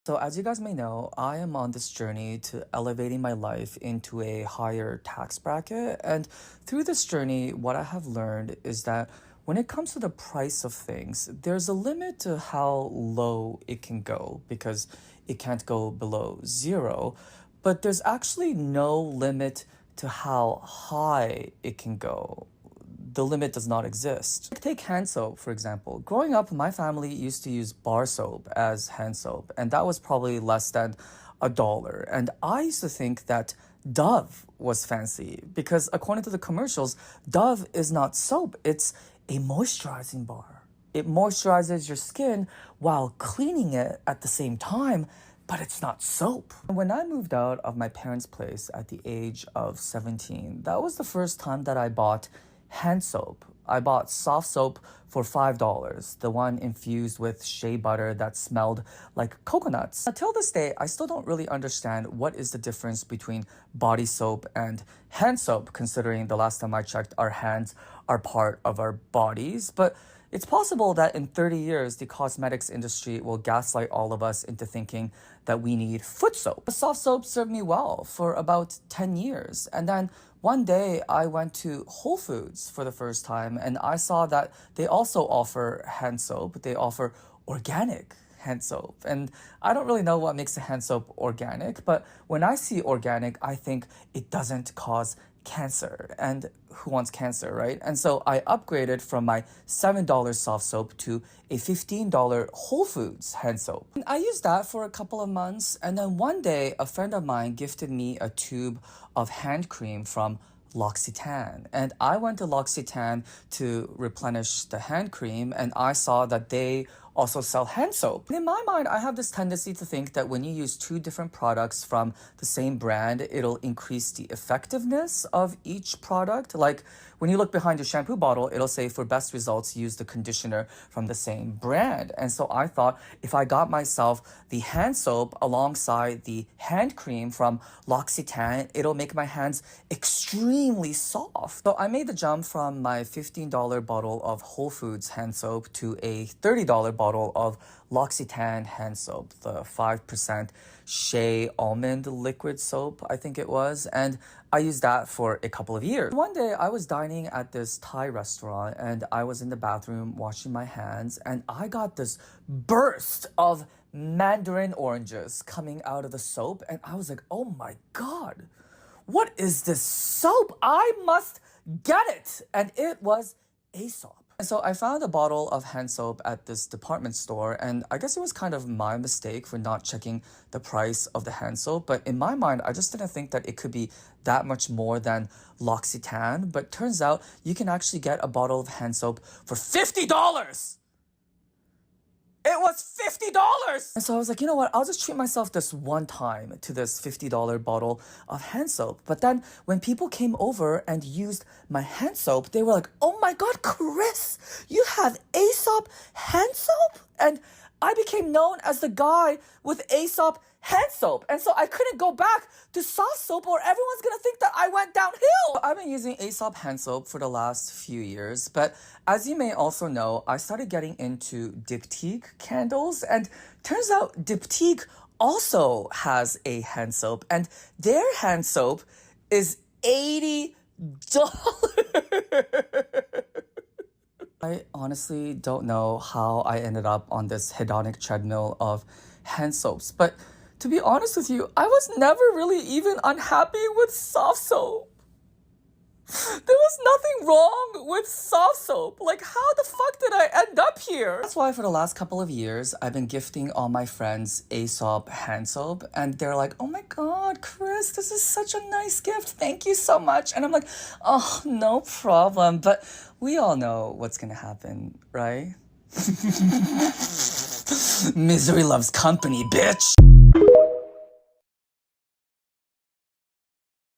So, as you guys may know, I am on this journey to elevating my life into a higher tax bracket. And through this journey, what I have learned is that when it comes to the price of things, there's a limit to how low it can go because it can't go below zero. But there's actually no limit to how high it can go. The limit does not exist. Take hand soap, for example. Growing up, my family used to use bar soap as hand soap, and that was probably less than $1. And I used to think that Dove was fancy because, according to the commercials, Dove is not soap, it's a moisturizing bar. It moisturizes your skin while cleaning it at the same time, but it's not soap. When I moved out of my parents' place at the age of 17, that was the first time that I bought hand soap. I bought soft soap for $5, the one infused with shea butter that smelled like coconuts. Until this day, I still don't really understand what is the difference between body soap and hand soap, considering the last time I checked, our hands are part of our bodies. But it's possible that in 30 years, the cosmetics industry will gaslight all of us into thinking that we need foot soap. The soft soap served me well for about 10 years. And then one day I went to Whole Foods for the first time and I saw that they also offer hand soap. They offer organic hand soap. And I don't really know what makes a hand soap organic, but when I see organic, I think it doesn't cause cancer. And who wants cancer, right? And so I upgraded from my $7 soft soap to a $15 Whole Foods hand soap. And I used that for a couple of months. And then one day, a friend of mine gifted me a tube of hand cream from L'Occitane. And I went to L'Occitane to replenish the hand cream, and I saw that they also sell hand soap. In my mind, I have this tendency to think that when you use two different products from the same brand, it'll increase the effectiveness of each product. Like when you look behind your shampoo bottle, it'll say for best results, use the conditioner from the same brand. And so I thought if I got myself the hand soap alongside the hand cream from L'Occitane, it'll make my hands extremely soft. So I made the jump from my $15 bottle of Whole Foods hand soap to a $30 bottle of L'Occitane hand soap, the 5% shea almond liquid soap, I think it was. And I used that for a couple of years. One day I was dining at this Thai restaurant and I was in the bathroom washing my hands and I got this burst of mandarin oranges coming out of the soap. And I was like, oh my God, what is this soap? I must get it. And it was Aesop. And so I found a bottle of hand soap at this department store, and I guess it was kind of my mistake for not checking the price of the hand soap. But in my mind, I just didn't think that it could be that much more than L'Occitane. But turns out you can actually get a bottle of hand soap for $50. It was $50! And so I was like, you know what? I'll just treat myself this one time to this $50 bottle of hand soap. But then when people came over and used my hand soap, they were like, oh my God, Chris, you have Aesop hand soap? And I became known as the guy with Aesop hand soap. And so I couldn't go back to soft soap or everyone's gonna think that I went downhill. I've been using Aesop hand soap for the last few years, but as you may also know, I started getting into Diptyque candles, and turns out Diptyque also has a hand soap, and their hand soap is $80. I honestly don't know how I ended up on this hedonic treadmill of hand soaps, but to be honest with you, I was never really even unhappy with soft soap. There was nothing wrong with soft soap. Like, how the fuck did I end up here? That's why for the last couple of years, I've been gifting all my friends Aesop hand soap. And they're like, oh my God, Chris, this is such a nice gift. Thank you so much. And I'm like, oh, no problem. But we all know what's gonna happen, right? Misery loves company, bitch.